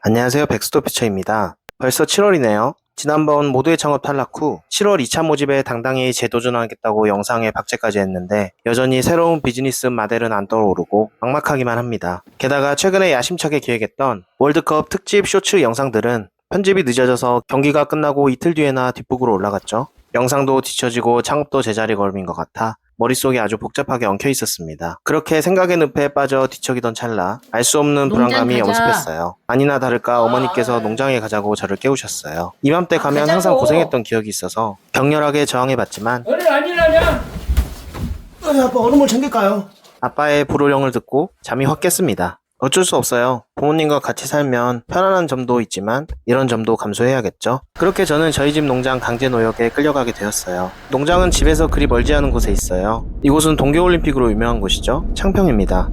안녕하세요. 백스토피처입니다. 벌써 7월이네요. 지난번 모두의 창업 탈락 후 7월 2차 모집에 당당히 재도전하겠다고 영상에 박제까지 했는데 여전히 새로운 비즈니스 모델은 안 떠오르고 막막하기만 합니다. 게다가 최근에 야심차게 기획했던 월드컵 특집 쇼츠 영상들은 편집이 늦어져서 경기가 끝나고 이틀 뒤에나 뒷북으로 올라갔죠. 영상도 뒤처지고 창업도 제자리 걸음인 것 같아 머릿속이 아주 복잡하게 엉켜 있었습니다. 그렇게 생각의 늪에 빠져 뒤척이던 찰나 알 수 없는 불안감이 엄습했어요. 아니나 다를까 어머니께서 농장에 가자고 저를 깨우셨어요. 이맘때 가면 항상 고생했던 기억이 있어서 격렬하게 저항해봤지만 오늘 아니라냐? 아빠 얼음물 챙길까요? 아빠의 불호령을 듣고 잠이 확 깼습니다. 어쩔 수 없어요. 부모님과 같이 살면 편안한 점도 있지만 이런 점도 감수해야겠죠. 그렇게 저는 저희 집 농장 강제 노역에 끌려가게 되었어요. 농장은 집에서 그리 멀지 않은 곳에 있어요. 이곳은 동계올림픽으로 유명한 곳이죠. 창평입니다.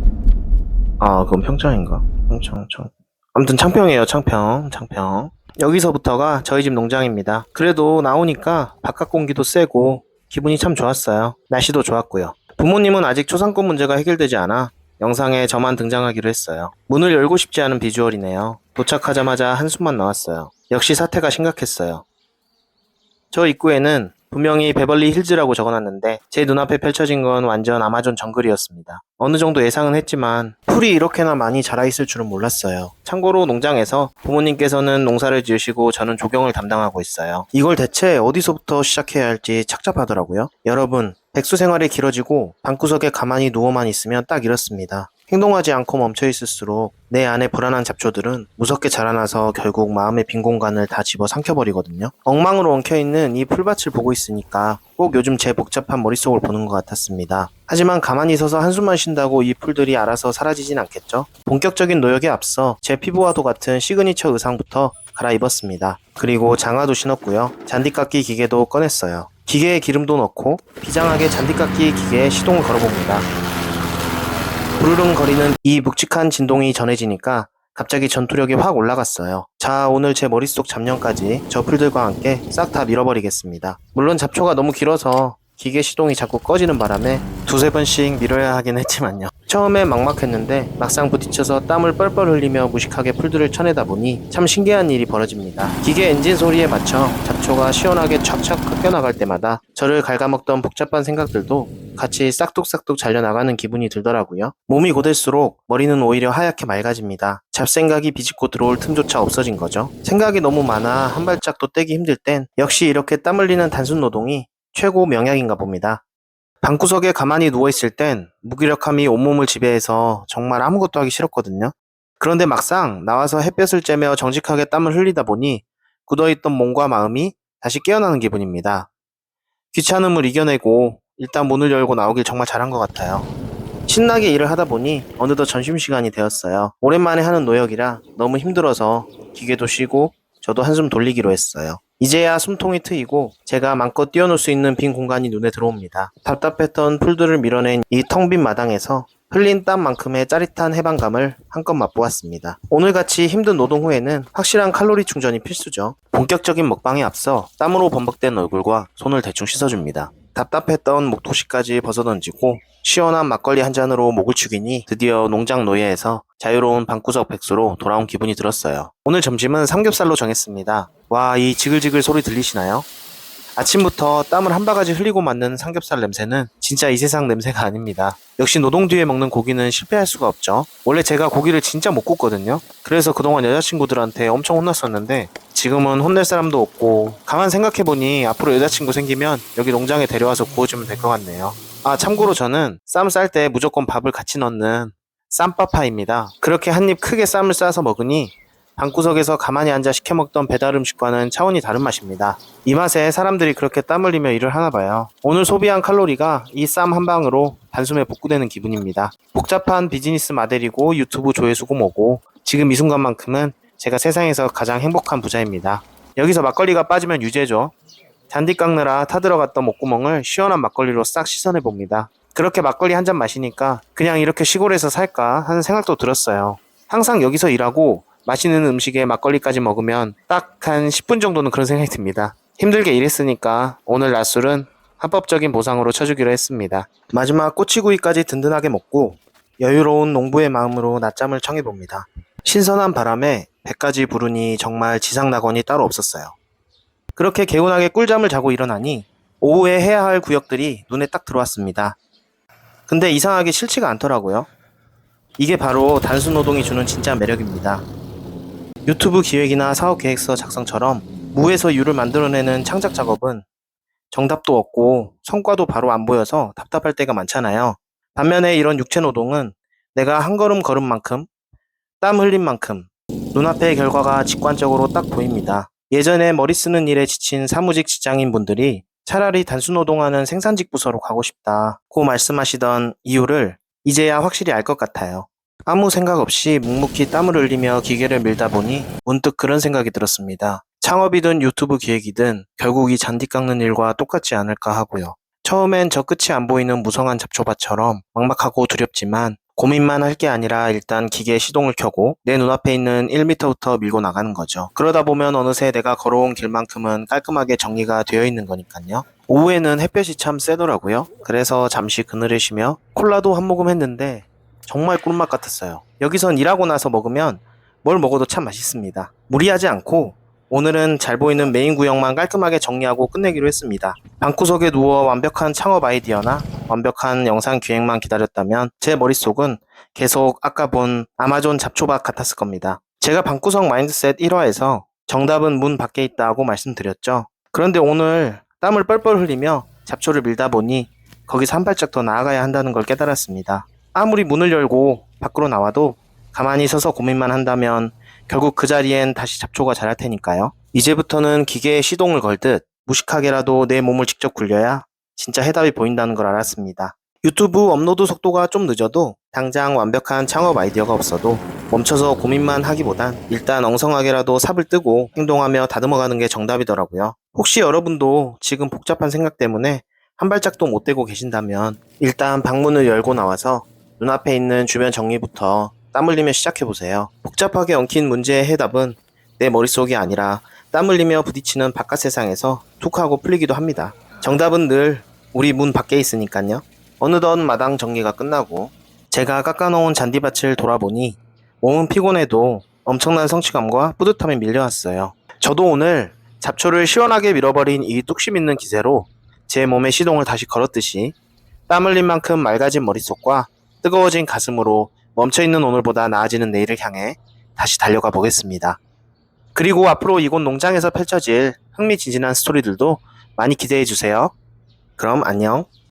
그건 평창인가? 평창. 아무튼 창평이에요. 창평. 여기서부터가 저희 집 농장입니다. 그래도 나오니까 바깥 공기도 쐬고 기분이 참 좋았어요. 날씨도 좋았고요. 부모님은 아직 초상권 문제가 해결되지 않아 영상에 저만 등장하기로 했어요. 문을 열고 싶지 않은 비주얼이네요. 도착하자마자 한숨만 나왔어요. 역시 사태가 심각했어요. 저 입구에는 분명히 베벌리 힐즈라고 적어놨는데 제 눈앞에 펼쳐진 건 완전 아마존 정글이었습니다. 어느 정도 예상은 했지만 풀이 이렇게나 많이 자라있을 줄은 몰랐어요. 참고로 농장에서 부모님께서는 농사를 지으시고 저는 조경을 담당하고 있어요. 이걸 대체 어디서부터 시작해야 할지 착잡하더라고요. 여러분, 백수 생활이 길어지고 방구석에 가만히 누워만 있으면 딱 이렇습니다. 행동하지 않고 멈춰있을수록 내 안에 불안한 잡초들은 무섭게 자라나서 결국 마음의 빈 공간을 다 집어 삼켜버리거든요. 엉망으로 엉켜있는 이 풀밭을 보고 있으니까 꼭 요즘 제 복잡한 머릿속을 보는 것 같았습니다. 하지만 가만히 서서 한숨만 쉰다고 이 풀들이 알아서 사라지진 않겠죠? 본격적인 노역에 앞서 제 피부와도 같은 시그니처 의상부터 갈아입었습니다. 그리고 장화도 신었고요. 잔디깎기 기계도 꺼냈어요. 기계에 기름도 넣고 비장하게 잔디깎기 기계에 시동을 걸어봅니다. 부르릉 거리는 이 묵직한 진동이 전해지니까 갑자기 전투력이 확 올라갔어요. 자, 오늘 제 머릿속 잡념까지 저 풀들과 함께 싹 다 밀어버리겠습니다. 물론 잡초가 너무 길어서 기계 시동이 자꾸 꺼지는 바람에 두세 번씩 밀어야 하긴 했지만요. 처음엔 막막했는데 막상 부딪혀서 땀을 뻘뻘 흘리며 무식하게 풀들을 쳐내다 보니 참 신기한 일이 벌어집니다. 기계 엔진 소리에 맞춰 잡초가 시원하게 촥촥 깎여나갈 때마다 저를 갉아먹던 복잡한 생각들도 같이 싹둑싹둑 잘려나가는 기분이 들더라고요. 몸이 고될수록 머리는 오히려 하얗게 맑아집니다. 잡생각이 비집고 들어올 틈조차 없어진 거죠. 생각이 너무 많아 한 발짝도 떼기 힘들 땐 역시 이렇게 땀 흘리는 단순 노동이 최고 명약인가 봅니다. 방구석에 가만히 누워있을 땐 무기력함이 온몸을 지배해서 정말 아무것도 하기 싫었거든요. 그런데 막상 나와서 햇볕을 쬐며 정직하게 땀을 흘리다 보니 굳어있던 몸과 마음이 다시 깨어나는 기분입니다. 귀찮음을 이겨내고 일단 문을 열고 나오길 정말 잘한 것 같아요. 신나게 일을 하다 보니 어느덧 점심시간이 되었어요. 오랜만에 하는 노역이라 너무 힘들어서 기계도 쉬고 저도 한숨 돌리기로 했어요. 이제야 숨통이 트이고 제가 마음껏 뛰어놀 수 있는 빈 공간이 눈에 들어옵니다. 답답했던 풀들을 밀어낸 이 텅 빈 마당에서 흘린 땀만큼의 짜릿한 해방감을 한껏 맛보았습니다. 오늘같이 힘든 노동 후에는 확실한 칼로리 충전이 필수죠. 본격적인 먹방에 앞서 땀으로 범벅된 얼굴과 손을 대충 씻어줍니다. 답답했던 목도시까지 벗어던지고 시원한 막걸리 한 잔으로 목을 축이니 드디어 농장 노예에서 자유로운 방구석 백수로 돌아온 기분이 들었어요. 오늘 점심은 삼겹살로 정했습니다. 와, 이 지글지글 소리 들리시나요? 아침부터 땀을 한 바가지 흘리고 맞는 삼겹살 냄새는 진짜 이 세상 냄새가 아닙니다. 역시 노동 뒤에 먹는 고기는 실패할 수가 없죠. 원래 제가 고기를 진짜 못 굽거든요. 그래서 그동안 여자친구들한테 엄청 혼났었는데 지금은 혼낼 사람도 없고 가만 생각해보니 앞으로 여자친구 생기면 여기 농장에 데려와서 구워주면 될 것 같네요. 참고로 저는 쌈 쌀 때 무조건 밥을 같이 넣는 쌈빠파입니다. 그렇게 한 입 크게 쌈을 싸서 먹으니 방구석에서 가만히 앉아 시켜먹던 배달 음식과는 차원이 다른 맛입니다. 이 맛에 사람들이 그렇게 땀 흘리며 일을 하나 봐요. 오늘 소비한 칼로리가 이 쌈 한 방으로 단숨에 복구되는 기분입니다. 복잡한 비즈니스 모델이고 유튜브 조회수고 뭐고 지금 이 순간만큼은 제가 세상에서 가장 행복한 부자입니다. 여기서 막걸리가 빠지면 유죄죠. 잔디 깎느라 타들어갔던 목구멍을 시원한 막걸리로 싹 씻어내봅니다. 그렇게 막걸리 한 잔 마시니까 그냥 이렇게 시골에서 살까 하는 생각도 들었어요. 항상 여기서 일하고 맛있는 음식에 막걸리까지 먹으면 딱 한 10분 정도는 그런 생각이 듭니다. 힘들게 일했으니까 오늘 낮술은 합법적인 보상으로 쳐주기로 했습니다. 마지막 꼬치구이까지 든든하게 먹고 여유로운 농부의 마음으로 낮잠을 청해봅니다. 신선한 바람에 배까지 부르니 정말 지상낙원이 따로 없었어요. 그렇게 개운하게 꿀잠을 자고 일어나니 오후에 해야 할 구역들이 눈에 딱 들어왔습니다. 근데 이상하게 싫지가 않더라고요. 이게 바로 단순 노동이 주는 진짜 매력입니다. 유튜브 기획이나 사업 계획서 작성처럼 무에서 유를 만들어내는 창작 작업은 정답도 없고 성과도 바로 안 보여서 답답할 때가 많잖아요. 반면에 이런 육체 노동은 내가 한 걸음 걸은 만큼, 땀 흘린 만큼 눈앞의 결과가 직관적으로 딱 보입니다. 예전에 머리 쓰는 일에 지친 사무직 직장인 분들이 차라리 단순 노동하는 생산직 부서로 가고 싶다고 말씀하시던 이유를 이제야 확실히 알 것 같아요. 아무 생각 없이 묵묵히 땀을 흘리며 기계를 밀다 보니 문득 그런 생각이 들었습니다. 창업이든 유튜브 기획이든 결국 이 잔디 깎는 일과 똑같지 않을까 하고요. 처음엔 저 끝이 안 보이는 무성한 잡초밭처럼 막막하고 두렵지만 고민만 할 게 아니라 일단 기계에 시동을 켜고 내 눈앞에 있는 1m부터 밀고 나가는 거죠. 그러다 보면 어느새 내가 걸어온 길만큼은 깔끔하게 정리가 되어 있는 거니까요. 오후에는 햇볕이 참 세더라고요. 그래서 잠시 그늘을 쉬며 콜라도 한 모금 했는데 정말 꿀맛 같았어요. 여기선 일하고 나서 먹으면 뭘 먹어도 참 맛있습니다. 무리하지 않고 오늘은 잘 보이는 메인 구역만 깔끔하게 정리하고 끝내기로 했습니다. 방구석에 누워 완벽한 창업 아이디어나 완벽한 영상 기획만 기다렸다면 제 머릿속은 계속 아까 본 아마존 잡초밭 같았을 겁니다. 제가 방구석 마인드셋 1화에서 정답은 문 밖에 있다고 말씀드렸죠. 그런데 오늘 땀을 뻘뻘 흘리며 잡초를 밀다 보니 거기서 한 발짝 더 나아가야 한다는 걸 깨달았습니다. 아무리 문을 열고 밖으로 나와도 가만히 서서 고민만 한다면 결국 그 자리엔 다시 잡초가 자랄 테니까요. 이제부터는 기계에 시동을 걸듯 무식하게라도 내 몸을 직접 굴려야 진짜 해답이 보인다는 걸 알았습니다. 유튜브 업로드 속도가 좀 늦어도 당장 완벽한 창업 아이디어가 없어도 멈춰서 고민만 하기보단 일단 엉성하게라도 삽을 뜨고 행동하며 다듬어가는 게 정답이더라고요. 혹시 여러분도 지금 복잡한 생각 때문에 한 발짝도 못 떼고 계신다면 일단 방문을 열고 나와서 눈앞에 있는 주변 정리부터 땀 흘리며 시작해보세요. 복잡하게 엉킨 문제의 해답은 내 머릿속이 아니라 땀 흘리며 부딪히는 바깥 세상에서 툭 하고 풀리기도 합니다. 정답은 늘 우리 문 밖에 있으니까요. 어느덧 마당 정리가 끝나고 제가 깎아놓은 잔디밭을 돌아보니 몸은 피곤해도 엄청난 성취감과 뿌듯함이 밀려왔어요. 저도 오늘 잡초를 시원하게 밀어버린 이 뚝심 있는 기세로 제 몸에 시동을 다시 걸었듯이 땀 흘린 만큼 맑아진 머릿속과 뜨거워진 가슴으로 멈춰있는 오늘보다 나아지는 내일을 향해 다시 달려가 보겠습니다. 그리고 앞으로 이곳 농장에서 펼쳐질 흥미진진한 스토리들도 많이 기대해주세요. 그럼 안녕.